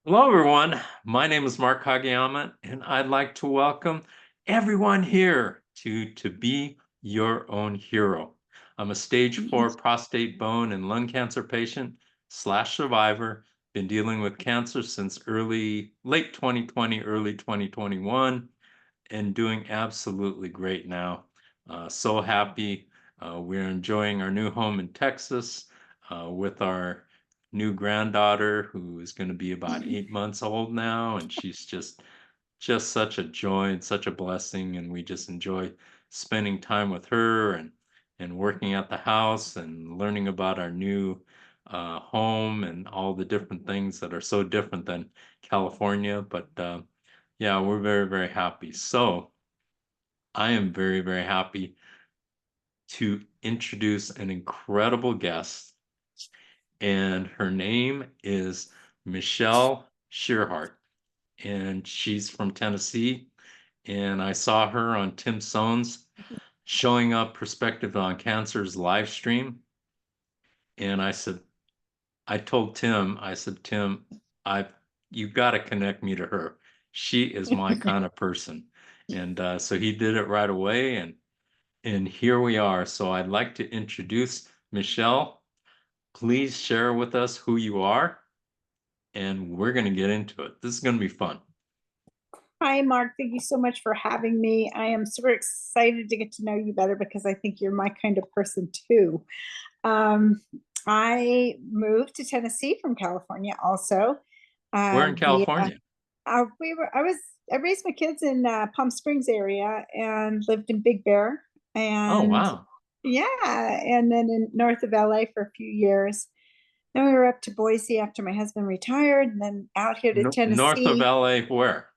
Hello, everyone. My name is Mark Kageyama, and I'd like to welcome everyone here to Be Your Own Hero. I'm a stage 4 prostate, bone, and lung cancer patient slash survivor. Been dealing with cancer since late 2020, early 2021, and doing absolutely great now. So happy. We're enjoying our new home in Texas with our new granddaughter, who is going to be about 8 months old now, and she's just such a joy and such a blessing, and we just enjoy spending time with her and working at the house and learning about our new home and all the different things that are so different than California. But yeah, we're very, very happy. So I am very, very happy to introduce an incredible guest, and her name is Michele Tschirhart, and she's from Tennessee. And I saw her on Tim Sohn's Showing Up Perspective on Cancer's live stream. And I told Tim, I said, Tim, I you got to connect me to her. She is my kind of person. And so he did it right away. And here we are. So I'd like to introduce Michele. Please share with us who you are, and we're going to get into it. This is going to be fun. Hi, Mark. Thank you so much for having me. I am super excited to get to know you better because I think you're my kind of person too. Um, I moved to Tennessee from California also. We're in Via California. I raised my kids in Palm Springs area and lived in Big Bear Oh, and wow. yeah, and then in north of LA for a few years. Then we were up to Boise after my husband retired, and then out here to North of Tennessee. LA, where?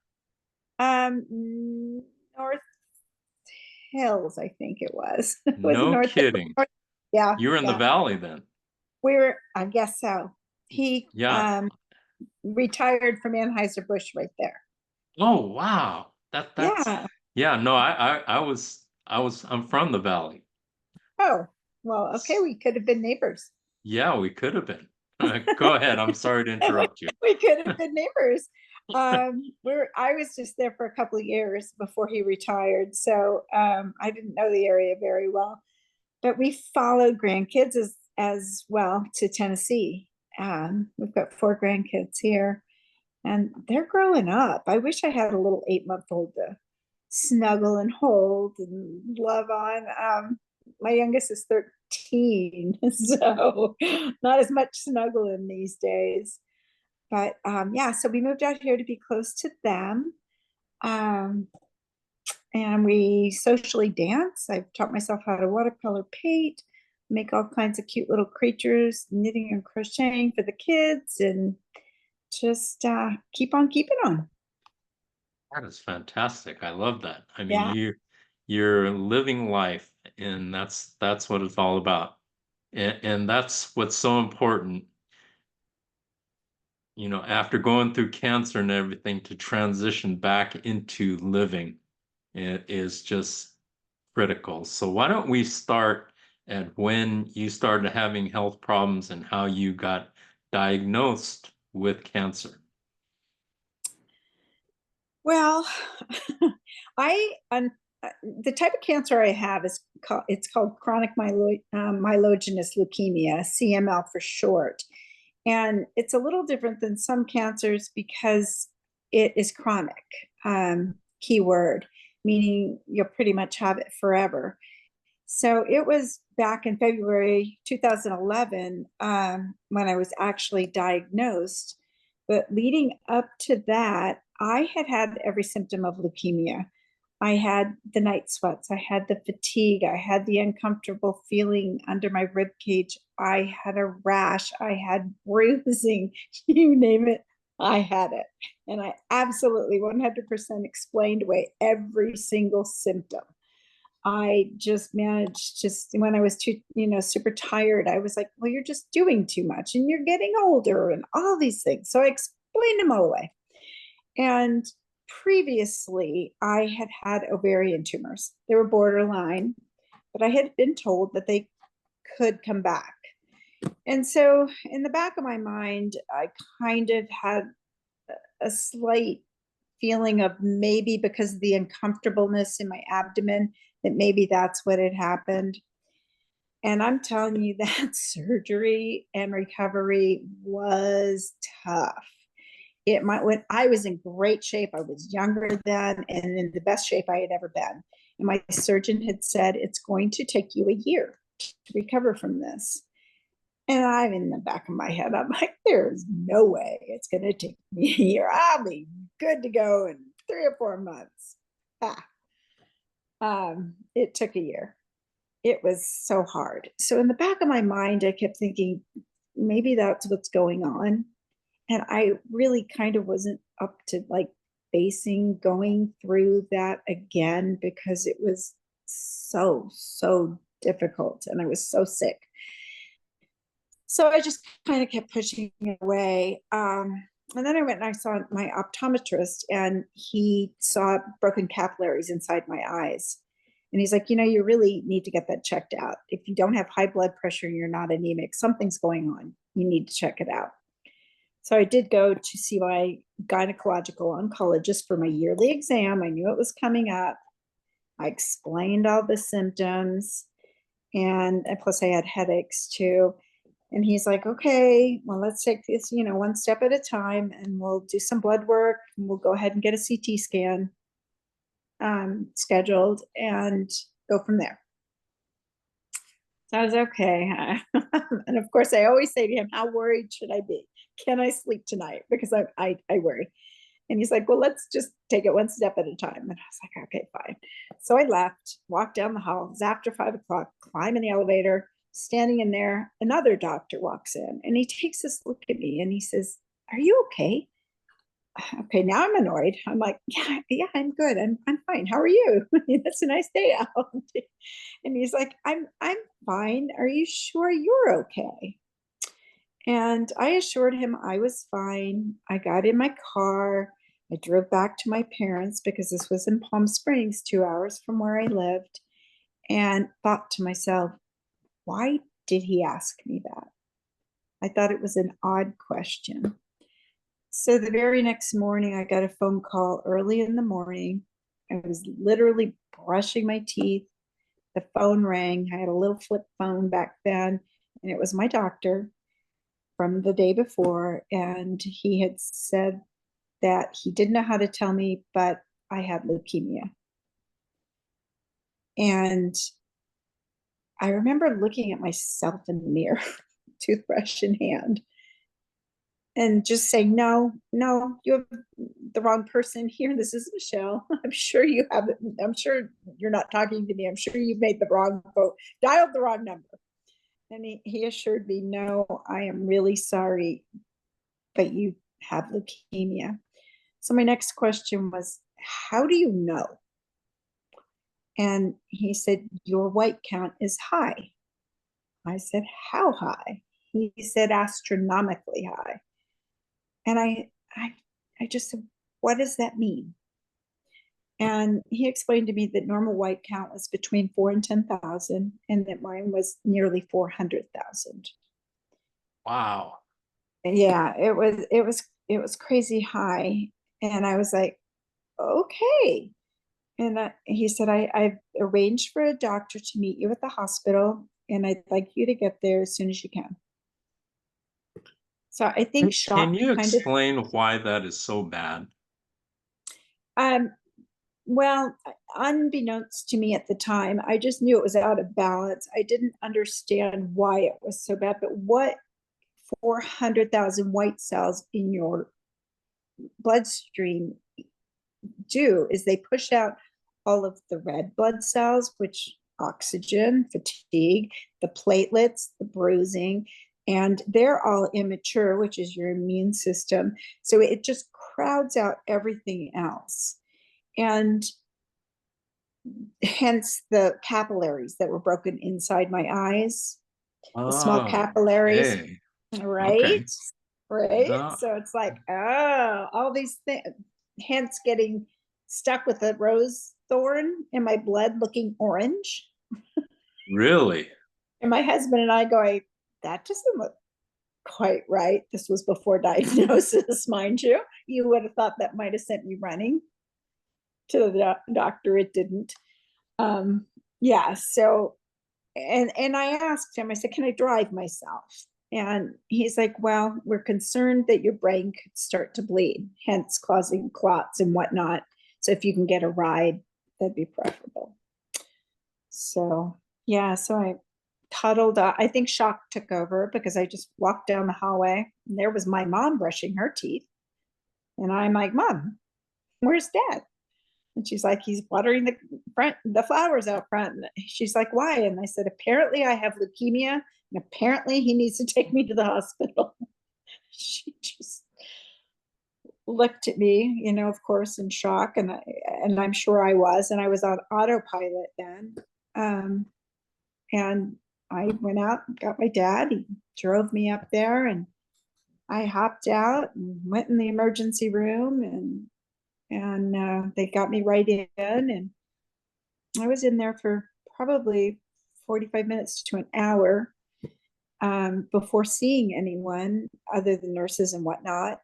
North Hills, I think it was. Was it No North Hills? kidding. Yeah, You're in the yeah. valley then. I guess so. He Yeah. retired from Anheuser-Busch right there. Oh, wow. That's Yeah. yeah, no, I'm from the valley. Oh, well, okay, we could have been neighbors. Yeah, we could have been. Go ahead. I'm sorry to interrupt you. We could have been neighbors. I was just there for a couple of years before he retired, so I didn't know the area very well. But we followed grandkids as well to Tennessee. We've got 4 grandkids here, and they're growing up. I wish I had a little 8-month-old to snuggle and hold and love on. My youngest is 13, so not as much snuggling these days. But yeah, so we moved out here to be close to them. Um, and we socially dance. I've taught myself how to watercolor paint, make all kinds of cute little creatures, knitting and crocheting for the kids, and just keep on keeping on. That is fantastic. I love that. I mean, Yeah. you're living life, and that's what it's all about. And that's what's so important, after going through cancer and everything, to transition back into living is just critical. So why don't we start at when you started having health problems and how you got diagnosed with cancer? Well, I the type of cancer I have is called chronic myelogenous leukemia, CML for short. And it's a little different than some cancers because it is chronic, keyword, meaning you'll pretty much have it forever. So it was back in February 2011 when I was actually diagnosed. But leading up to that, I had had every symptom of leukemia. I had the night sweats, I had the fatigue, I had the uncomfortable feeling under my rib cage, I had a rash, I had bruising, you name it, I had it. And I absolutely 100% explained away every single symptom. I just managed, just when I was too, super tired, I was like, well, you're just doing too much and you're getting older and all these things. So I explained them all away. And previously, I had had ovarian tumors. They were borderline, but I had been told that they could come back. And so, in the back of my mind, I kind of had a slight feeling of maybe because of the uncomfortableness in my abdomen, that maybe that's what had happened. And I'm telling you, that surgery and recovery was tough. It might, when I was in great shape, I was younger then and in the best shape I had ever been. And my surgeon had said, it's going to take you a year to recover from this. And I'm in the back of my head, I'm like, there's no way it's going to take me a year. I'll be good to go in 3 or 4 months. Ah, it took a year. It was so hard. So in the back of my mind, I kept thinking, maybe that's what's going on. And I really kind of wasn't up to like facing going through that again because it was so difficult and I was so sick. So I just kind of kept pushing it away. And then I went and I saw my optometrist and he saw broken capillaries inside my eyes. And he's like, you really need to get that checked out. If you don't have high blood pressure, you're not anemic, something's going on. You need to check it out. So I did go to see my gynecological oncologist for my yearly exam. I knew it was coming up. I explained all the symptoms and plus I had headaches too. And he's like, okay, well, let's take this, one step at a time and we'll do some blood work and we'll go ahead and get a CT scan scheduled and go from there. So I was okay. And of course, I always say to him, how worried should I be? Can I sleep tonight? Because I worry. And he's like, well, let's just take it one step at a time. And I was like, okay, fine. So I left, walked down the hall. It was after 5 o'clock, climb in the elevator, standing in there. Another doctor walks in and he takes this look at me and he says, are you okay? Okay, now I'm annoyed. I'm like, yeah, I'm good. I'm fine. How are you? It's a nice day out. And he's like, I'm fine. Are you sure you're okay? And I assured him I was fine. I got in my car. I drove back to my parents because this was in Palm Springs, 2 hours from where I lived, and thought to myself, why did he ask me that? I thought it was an odd question. So the very next morning, I got a phone call early in the morning. I was literally brushing my teeth. The phone rang. I had a little flip phone back then, and it was my doctor from the day before. And he had said that he didn't know how to tell me, but I had leukemia. And I remember looking at myself in the mirror, toothbrush in hand, and just saying, no, you have the wrong person here. This is Michele. I'm sure you haven't. I'm sure you're not talking to me. I'm sure you've made the wrong phone, dialed the wrong number. And he assured me, no, I am really sorry, but you have leukemia. So my next question was, how do you know? And he said, your white count is high. I said, how high? He said, astronomically high. And I just said, what does that mean? And he explained to me that normal white count was between 4 and 10,000, and that mine was nearly 400,000. Wow. Yeah, it was crazy high. And I was like, okay. And he said, I've arranged for a doctor to meet you at the hospital, and I'd like you to get there as soon as you can. So I think Can shock you kind of, explain why that is so bad? um, well, unbeknownst to me at the time, I just knew it was out of balance. I didn't understand why it was so bad, but what 400,000 white cells in your bloodstream do is they push out all of the red blood cells, which oxygen, fatigue, the platelets, the bruising, and they're all immature, which is your immune system. So it just crowds out everything else. And hence the capillaries that were broken inside my eyes, the small Oh, capillaries, okay. right? Okay. Right. Yeah, So it's like, oh, all these things, hence getting stuck with a rose thorn in my blood looking orange. really? And my husband and I going, that doesn't look quite right. This was before diagnosis, mind you. You would have thought that might have sent me running to the doctor. It didn't. Um, yeah, so and I asked him, I said, can I drive myself? And he's like, well, we're concerned that your brain could start to bleed, hence causing clots and whatnot. So if you can get a ride, that'd be preferable. So yeah, so I toddled up. I think shock took over because I just walked down the hallway and there was my mom brushing her teeth. And I'm like, Mom, where's Dad? And she's like, he's watering the flowers out front. And she's like, why? And I said, apparently I have leukemia, and apparently he needs to take me to the hospital. She just looked at me, of course, in shock, and I'm sure I was, and I was on autopilot then. And I went out and got my dad. He drove me up there, and I hopped out and went in the emergency room, and they got me right in, and I was in there for probably 45 minutes to an hour before seeing anyone other than nurses and whatnot.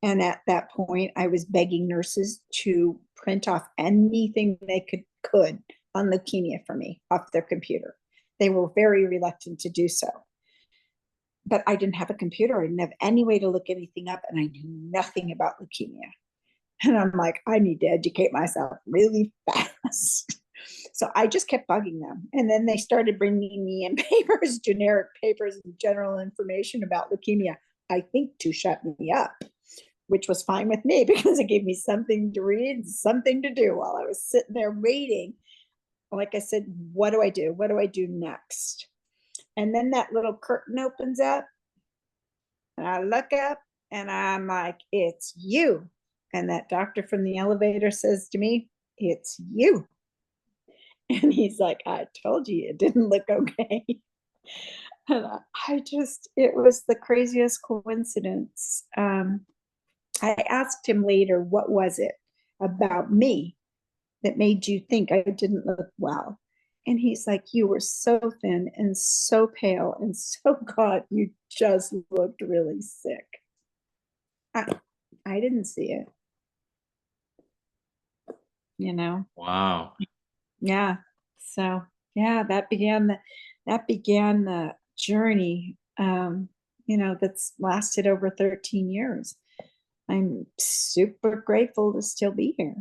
And at that point, I was begging nurses to print off anything they could on leukemia for me off their computer. They were very reluctant to do so. But I didn't have a computer. I didn't have any way to look anything up, and I knew nothing about leukemia. And I'm like, I need to educate myself really fast. So I just kept bugging them. And then they started bringing me in papers, generic papers, and general information about leukemia, I think to shut me up, which was fine with me because it gave me something to read, something to do while I was sitting there waiting. Like I said, what do I do? What do I do next? And then that little curtain opens up, and I look up, and I'm like, it's you. And that doctor from the elevator says to me, it's you. And he's like, I told you it didn't look okay. And it was the craziest coincidence. I asked him later, what was it about me that made you think I didn't look well? And he's like, you were so thin and so pale and so gaunt, you just looked really sick. I didn't see it. Wow. Yeah. So yeah, that began the journey, that's lasted over 13 years. I'm super grateful to still be here,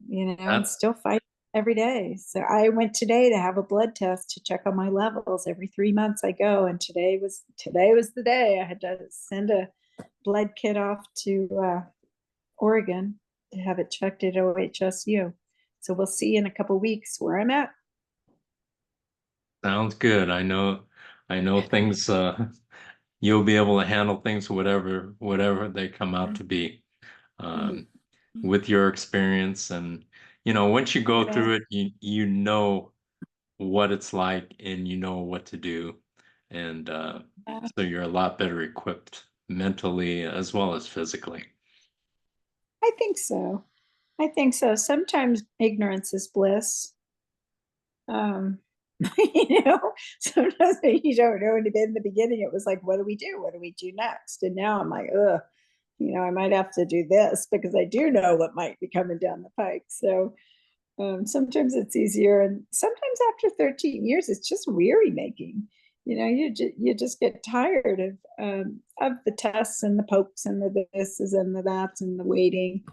and That still fight every day. So I went today to have a blood test to check on my levels. Every 3 months I go, and today was the day. I had to send a blood kit off to Oregon to have it checked at OHSU. So we'll see in a couple weeks where I'm at. sounds good. I know things you'll be able to handle things whatever they come out to be. Um, with your experience, and once you go Yeah. through it, you know what it's like, and you know what to do. And so you're a lot better equipped mentally as well as physically. I think so. I think so. Sometimes ignorance is bliss. Um, you know, sometimes you don't know. And in the beginning, it was like, what do we do? What do we do next? And now I'm like, ugh, I might have to do this because I do know what might be coming down the pike. So sometimes it's easier, and sometimes after 13 years, it's just weary making. You just get tired of the tests and the pokes and the thises and the that's and the waiting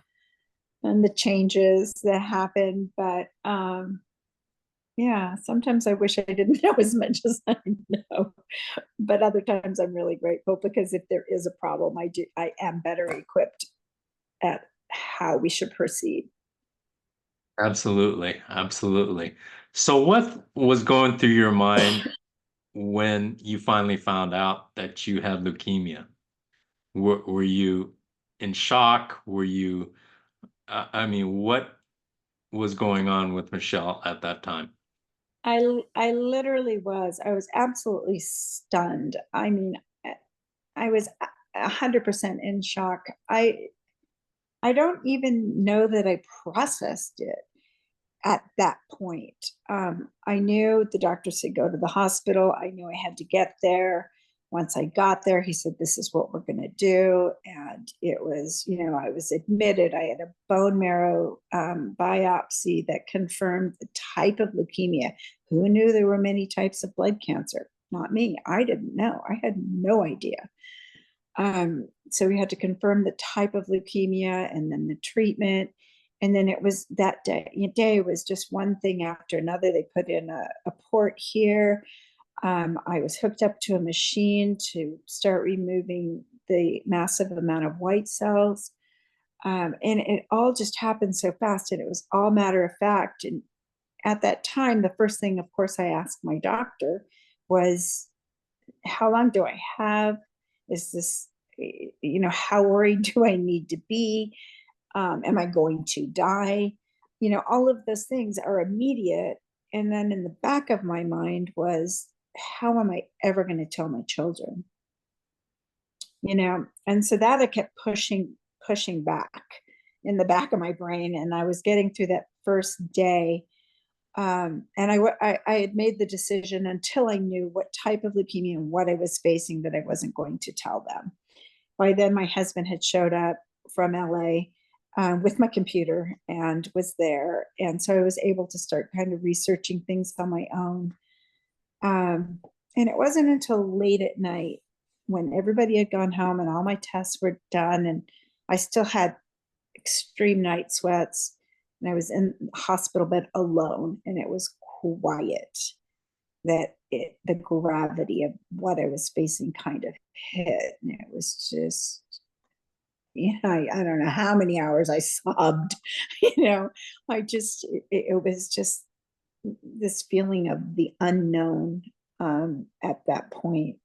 and the changes that happen. But yeah, sometimes I wish I didn't know as much as I know. But other times I'm really grateful because if there is a problem, I am better equipped at how we should proceed. Absolutely, absolutely. So what was going through your mind when you finally found out that you had leukemia? Were you in shock? Were you, I mean, what was going on with Michelle at that time? I literally was. I was absolutely stunned. I mean, I was 100% in shock. I don't even know that I processed it. at that point. I knew the doctor said go to the hospital. I knew I had to get there. Once I got there, he said, this is what we're going to do. And it was, I was admitted. I had a bone marrow biopsy that confirmed the type of leukemia. Who knew there were many types of blood cancer? Not me. I didn't know. I had no idea. So we had to confirm the type of leukemia and then the treatment. And then it was that day was just one thing after another. They put in a port here. I was hooked up to a machine to start removing the massive amount of white cells. And it all just happened so fast, and it was all matter of fact. And at that time, the first thing, of course, I asked my doctor was, how long do I have? Is this, how worried do I need to be? Am I going to die? All of those things are immediate. And then in the back of my mind was, how am I ever going to tell my children? And so that I kept pushing back in the back of my brain. And I was getting through that first day. And I had made the decision, until I knew what type of leukemia and what I was facing, that I wasn't going to tell them. By then, my husband had showed up from LA with my computer and was there. And so I was able to start kind of researching things on my own. And it wasn't until late at night, when everybody had gone home and all my tests were done, and I still had extreme night sweats, and I was in the hospital bed alone, and it was quiet, that the gravity of what I was facing kind of hit. And it was just, I don't know how many hours I sobbed. It was just this feeling of the unknown. At that point,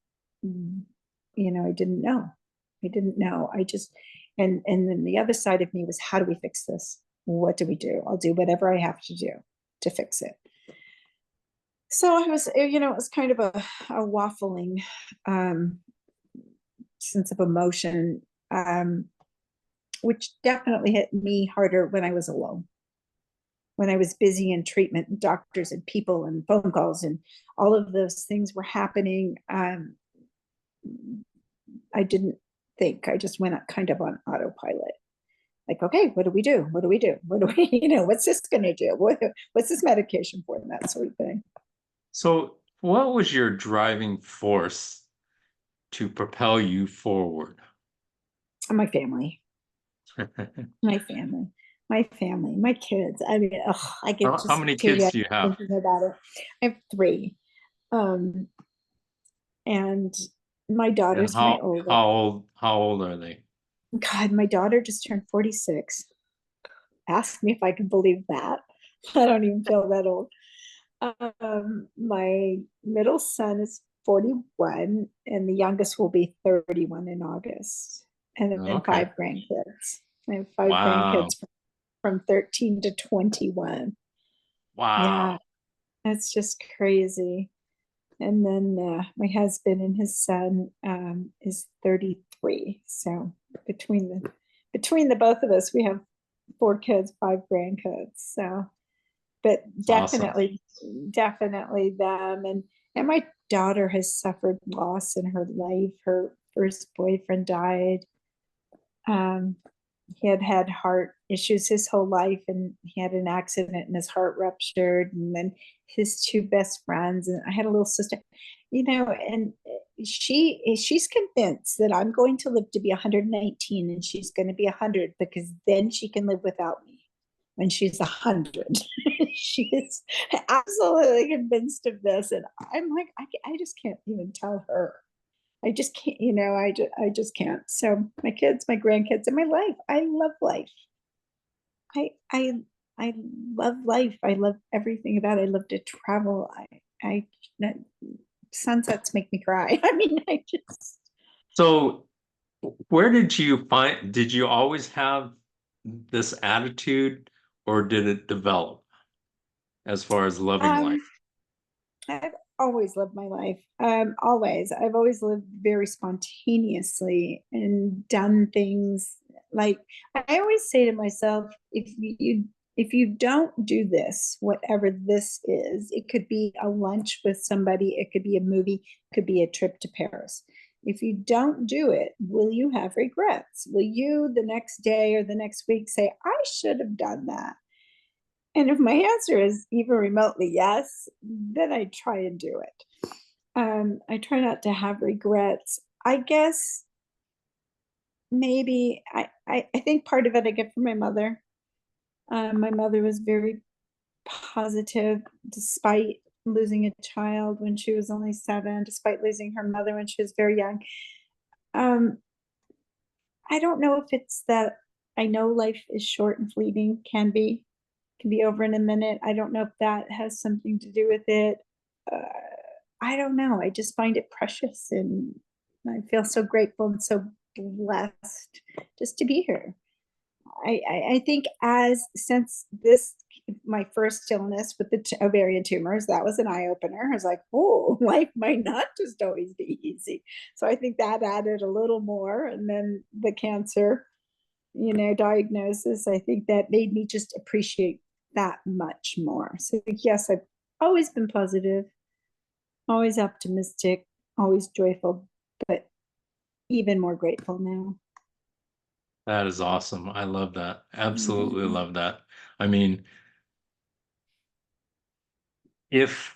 I didn't know. And then the other side of me was, how do we fix this? What do we do? I'll do whatever I have to do to fix it. So it was kind of a waffling sense of emotion, which definitely hit me harder when I was alone, when I was busy in treatment and doctors and people and phone calls and all of those things were happening. I didn't think. I just went kind of on autopilot. Like, okay, what do we do? What do we do? What do we, what's this going to do? What's this medication for? And that sort of thing. So what was your driving force to propel you forward? My family. My family. My family, my kids. I mean, I get How many kids do you have? thinking about it. I have 3. And my And daughter's my oldest. how old are they? God, my daughter just turned 46. Ask me if I can believe that. I don't even feel that old. My middle son is 41, and the youngest will be 31 in August. And then Okay. 5 grandkids. I have 5 Wow. grandkids from 13 to 21. Wow. Yeah, that's just crazy. And then my husband and his son is 33. So between the both of us, we have 4 kids, 5 grandkids. So, but definitely, Awesome. definitely them. And my daughter has suffered loss in her life. Her first boyfriend died. He had had heart issues his whole life, and he had an accident and his heart ruptured. And then his 2 best friends, and I had a little sister, and she's convinced that I'm going to live to be 119, and she's going to be 100, because then she can live without me when she's 100. She is absolutely convinced of this, and I'm like, I just can't even tell her. I just can't, I just can't. So my kids, my grandkids, and my life. I love life. I love life. I love everything about it. I love to travel. That, sunsets make me cry. I mean, So did you always have this attitude, or did it develop as far as loving life? I've always lived my life. Always. I've always lived very spontaneously and done things like, I always say to myself, if you don't do this, whatever this is, it could be a lunch with somebody, it could be a movie, it could be a trip to Paris. If you don't do it, will you have regrets? Will you the next day or the next week say, I should have done that? And if my answer is even remotely yes, then I try and do it. I try not to have regrets. I guess maybe I think part of it I get from my mother. My mother was very positive despite losing a child when she was only 7, despite losing her mother when she was very young. Um, I don't know if it's that I know life is short and fleeting, can be over in a minute. I don't know if that has something to do with it. Uh, I don't know. I just find it precious and I feel so grateful and so blessed just to be here. I think as since this my first illness with the ovarian tumors, that was an eye opener. I was like, oh, life might not just always be easy. So I think that added a little more. And then the cancer, diagnosis, I think that made me just appreciate that much more. So yes, I've always been positive, always optimistic, always joyful, but even more grateful now. That is awesome. I love that. Absolutely Mm. love that. I mean, if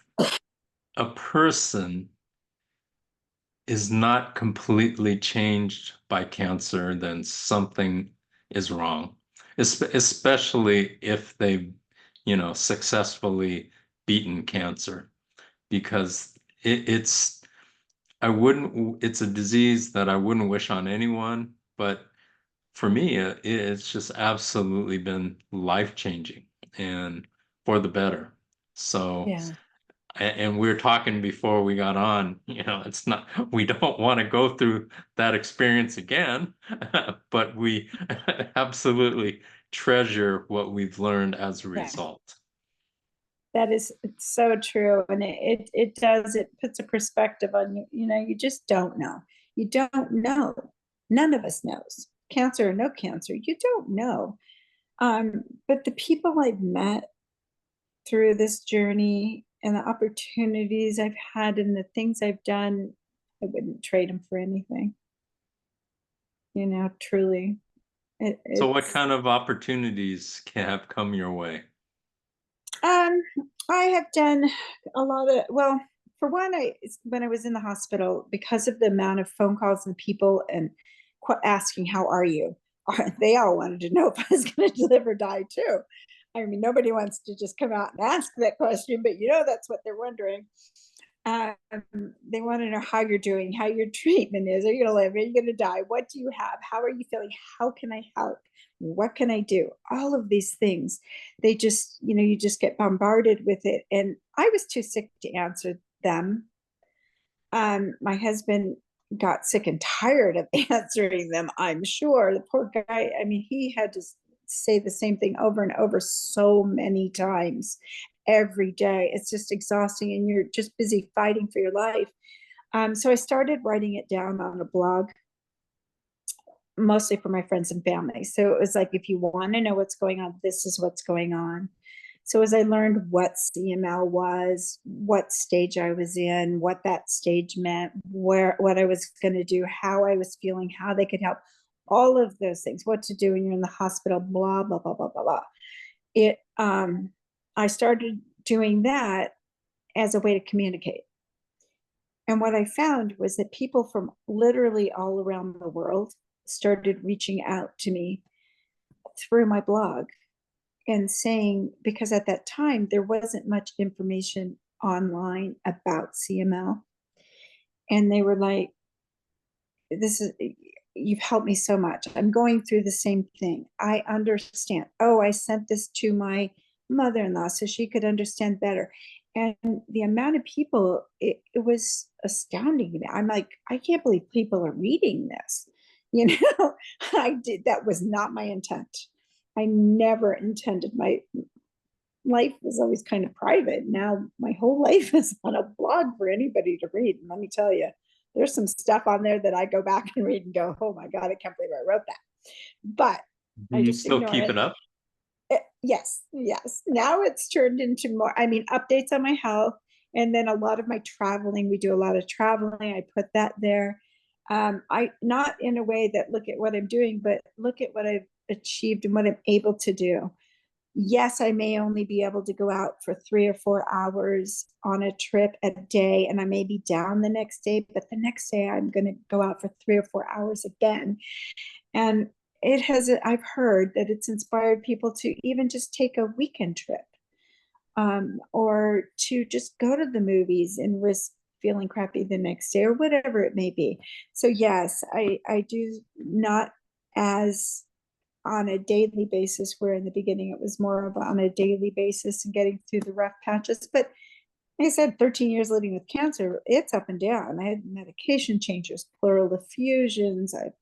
a person is not completely changed by cancer, then something is wrong. Especially if they've, successfully beaten cancer, because it's a disease that I wouldn't wish on anyone, but for me, it's just absolutely been life-changing and for the better. So, Yeah. and we were talking before we got on, it's not, we don't want to go through that experience again, but we absolutely treasure what we've learned as a Yeah. result. That is it's so true. And it does, it puts a perspective on you, you just don't know. You don't know. None of us knows. Cancer or no cancer, you don't know. But the people I've met through this journey and the opportunities I've had and the things I've done, I wouldn't trade them for anything. Truly. So what It's kind of opportunities can have come your way? Um, I have done a lot of, well, for one, when I was in the hospital, because of the amount of phone calls and people and asking, how are you? They all wanted to know if I was going to live or die too. I mean, nobody wants to just come out and ask that question, but that's what they're wondering. Um, they want to know how you're doing, how your treatment is. Are you going to live? Are you going to die? What do you have? How are you feeling? How can I help? What can I do? All of these things. They just, you just get bombarded with it. And I was too sick to answer them. My husband got sick and tired of answering them, I'm sure. The poor guy, I mean, he had to say the same thing over and over so many times every day. It's just exhausting and you're just busy fighting for your life. So I started writing it down on a blog, mostly for my friends and family. So it was like, if you want to know what's going on, this is what's going on. So as I learned what CML was, what stage I was in, what that stage meant, what I was going to do, how I was feeling, how they could help, all of those things, what to do when you're in the hospital, blah, blah, blah, blah, blah, blah. I started doing that as a way to communicate. And what I found was that people from literally all around the world started reaching out to me through my blog and saying, because at that time there wasn't much information online about CML. And they were like, this is, you've helped me so much. I'm going through the same thing. I understand. Oh, I sent this to my mother-in-law so she could understand better. And the amount of people, it was astounding to me. I'm like, I can't believe people are reading this. That was not my intent. I never intended my life was always kind of private. Now my whole life is on a blog for anybody to read. And let me tell you, there's some stuff on there that I go back and read and go, oh my God, I can't believe I wrote that. But Do I you just still ignore keep it. it up? Yes, yes. Now it's turned into more, I mean, updates on my health. And then a lot of my traveling, we do a lot of traveling. I put that there. I not in a way that look at what I'm doing, but look at what I've achieved and what I'm able to do. Yes, I may only be able to go out for 3 or 4 hours on a trip a day, and I may be down the next day, but the next day I'm going to go out for 3 or 4 hours again. And I've heard that it's inspired people to even just take a weekend trip, or to just go to the movies and risk feeling crappy the next day or whatever it may be. So yes, I do not as on a daily basis, where in the beginning it was more of on a daily basis and getting through the rough patches. But like I said, 13 years living with cancer, it's up and down. I had medication changes, pleural effusions. I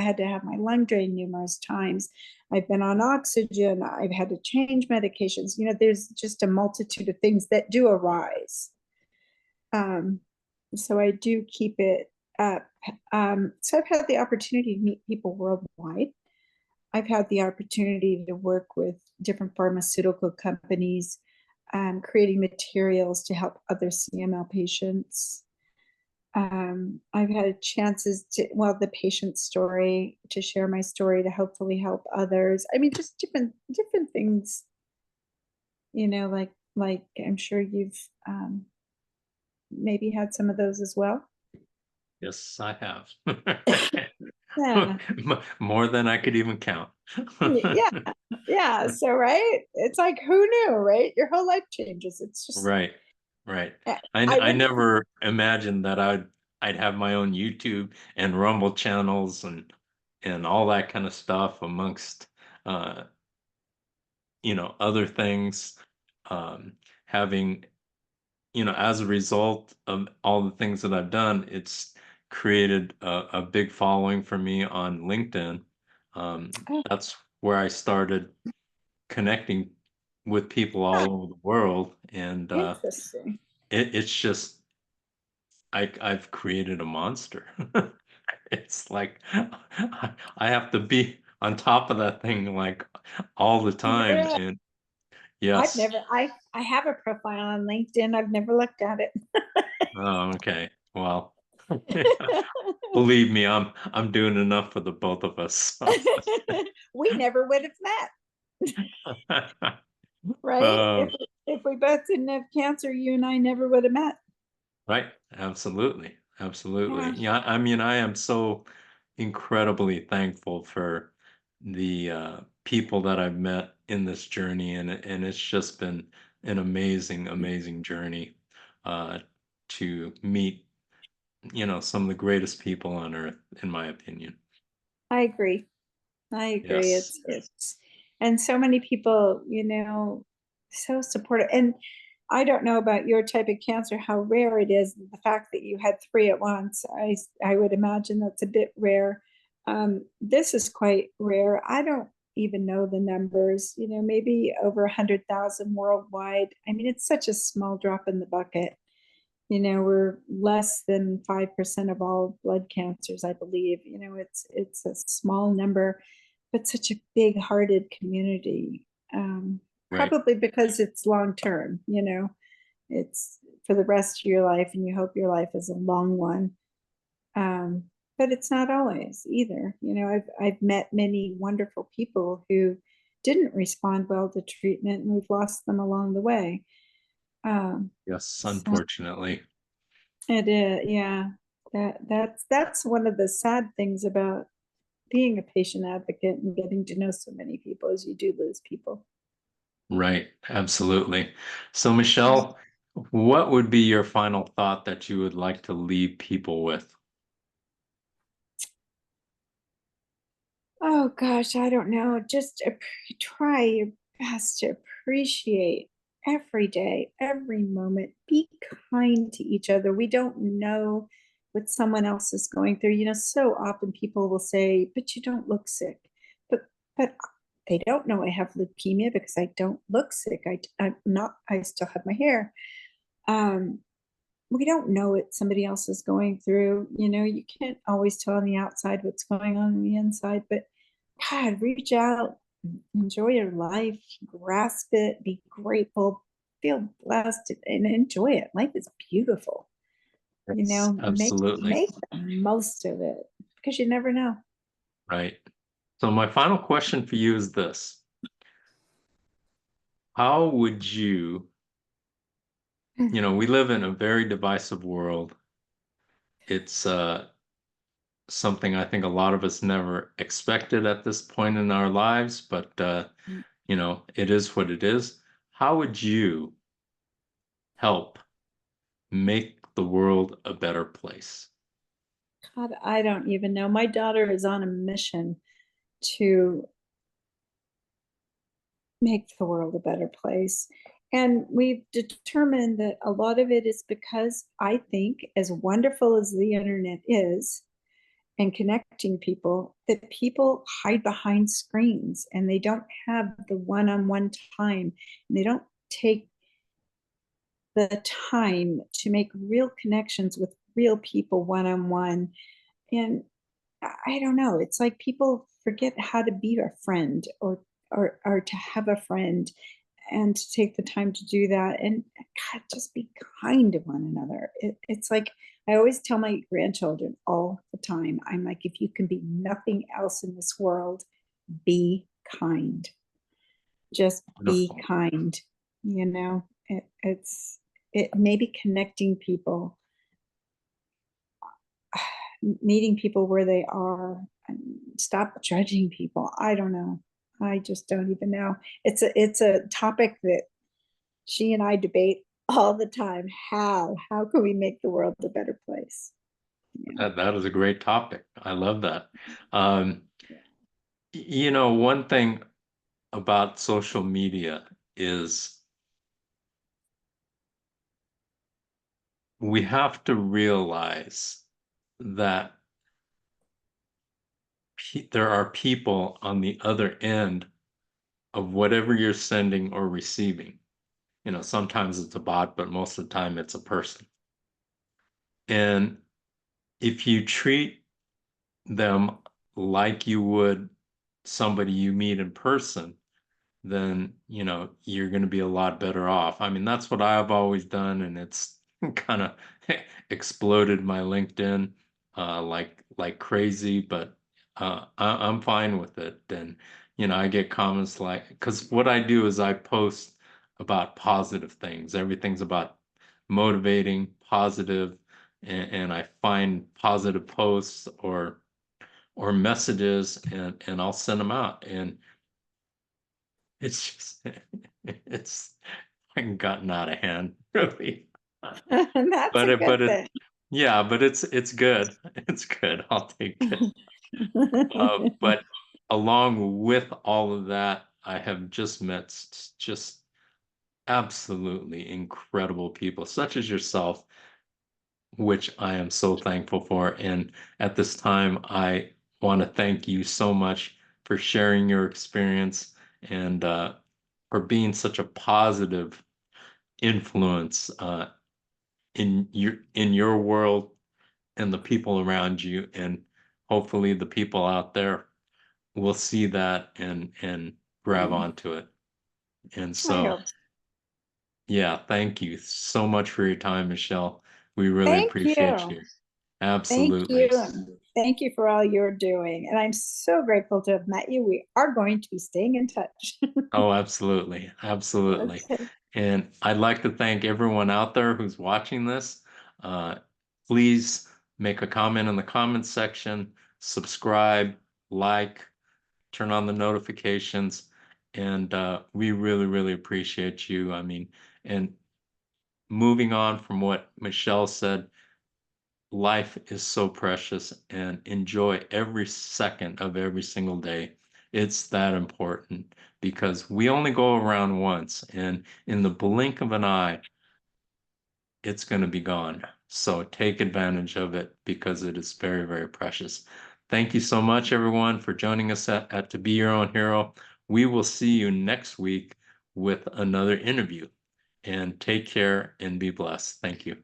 had to have my lung drained numerous times. I've been on oxygen. I've had to change medications. There's just a multitude of things that do arise. Um, so I do keep it up. So I've had the opportunity to meet people worldwide. I've had the opportunity to work with different pharmaceutical companies, creating materials to help other CML patients. I've had chances the patient story, to share my story to hopefully help others. I mean, just different things, like I'm sure you've maybe had some of those as well. Yes, I have. Yeah. More than I could even count. Yeah. Yeah. So, right. It's like, who knew, right? Your whole life changes. It's just, Right, right. I I went from, never imagined that I'd have my own YouTube and Rumble channels and all that kind of stuff amongst, uh, other things, having, as a result of all the things that I've done, it's created a big following for me on LinkedIn. oh, That's where I started connecting with people all over the world, and interesting. it's just I've created a monster. It's like I have to be on top of that thing like all the time, Really? and I've yes. never, I have a profile on LinkedIn. I've never looked at it. Oh, okay. Well, believe me, I'm doing enough for the both of us. So. We never would have met, right? Uh, If we both didn't have cancer, you and I never would have met. right. Absolutely. Yeah, Absolutely. Yeah. I mean, I am so incredibly thankful for the people that I've met in this journey, and it's just been an amazing, amazing journey uh, to meet, some of the greatest people on earth, in my opinion. I agree. I agree. Yes. And so many people, so supportive. And I don't know about your type of cancer, how rare it is. The fact that you had three at once, I would imagine that's a bit rare. This is quite rare. I don't even know the numbers, maybe over 100,000 worldwide. I mean, it's such a small drop in the bucket. We're less than 5% of all blood cancers, I believe. It's a small number, but such a big-hearted community. Right. Probably because it's long term. It's for the rest of your life, and you hope your life is a long one. Um, but it's not always either. I've met many wonderful people who didn't respond well to treatment, and we've lost them along the way. Yes. So Unfortunately. it is, yeah. That's one of the sad things about being a patient advocate and getting to know so many people, is you do lose people. Right, absolutely. So, Michelle, what would be your final thought that you would like to leave people with? Oh gosh, I don't know. Just try your best to appreciate every day, every moment. Be kind to each other. We don't know what someone else is going through. So often people will say, "But you don't look sick." But but they don't know I have leukemia because I don't look sick. I'm not. I still have my hair. Um, we don't know what somebody else is going through. You can't always tell on the outside what's going on the inside, but God, reach out, enjoy your life, grasp it, be grateful, feel blessed, and enjoy it. Life is beautiful. Yes, Make absolutely. make the most of it because you never know. Right. So my final question for you is this. How would we live in a very divisive world. It's something I think a lot of us never expected at this point in our lives, but it is what it is. How would you help make the world a better place? God, I don't even know. My daughter is on a mission to make the world a better place. And we've determined that a lot of it is because I think, as wonderful as the internet is and connecting people, that people hide behind screens and they don't have the one on one time. And they don't take the time to make real connections with real people one on one. And I don't know, it's like people forget how to be a friend or to have a friend and to take the time to do that. And God, just be kind to one another. It's like I always tell my grandchildren all the time, I'm like, if you can be nothing else in this world, be kind. Just be Wonderful. kind. It maybe connecting people, meeting people where they are, and stop judging people. I don't know. I just don't even know. It's a topic that she and I debate all the time. How can we make the world a better place? Yeah. That is a great topic. I love that. Um, one thing about social media is we have to realize that there are people on the other end of whatever you're sending or receiving. Sometimes it's a bot, but most of the time it's a person. And if you treat them like you would somebody you meet in person, then, you're going to be a lot better off. I mean, that's what I've always done, and it's kind of exploded my LinkedIn like crazy, but I'm fine with it. And, I get comments like, because what I do is I post about positive things. Everything's about motivating, positive, and I find positive posts or messages and I'll send them out. And it's just it's gotten out of hand, really. And that's But a it good but it thing. yeah, but it's good. It's good. I'll take it. But along with all of that, I have just met just absolutely incredible people, such as yourself, which I am so thankful for. And at this time, I want to thank you so much for sharing your experience and for being such a positive influence in your world and the people around you, and hopefully the people out there will see that and grab onto it. And I so, hope. yeah, thank you so much for your time, Michelle. We really Thank appreciate you. you. Thank you. Absolutely. And thank you for all you're doing. And I'm so grateful to have met you. We are going to be staying in touch. Oh, absolutely. Absolutely. Okay. And I'd like to thank everyone out there who's watching this. Uh, Please make a comment in the comments section, subscribe, like, turn on the notifications, and we really, really appreciate you. I mean, and moving on from what Michelle said, life is so precious and enjoy every second of every single day. It's that important because we only go around once, and in the blink of an eye, it's going to be gone. So take advantage of it because it is very, very precious. Thank you so much, everyone, for joining us at To Be Your Own Hero. We will see you next week with another interview. And take care and be blessed. Thank you.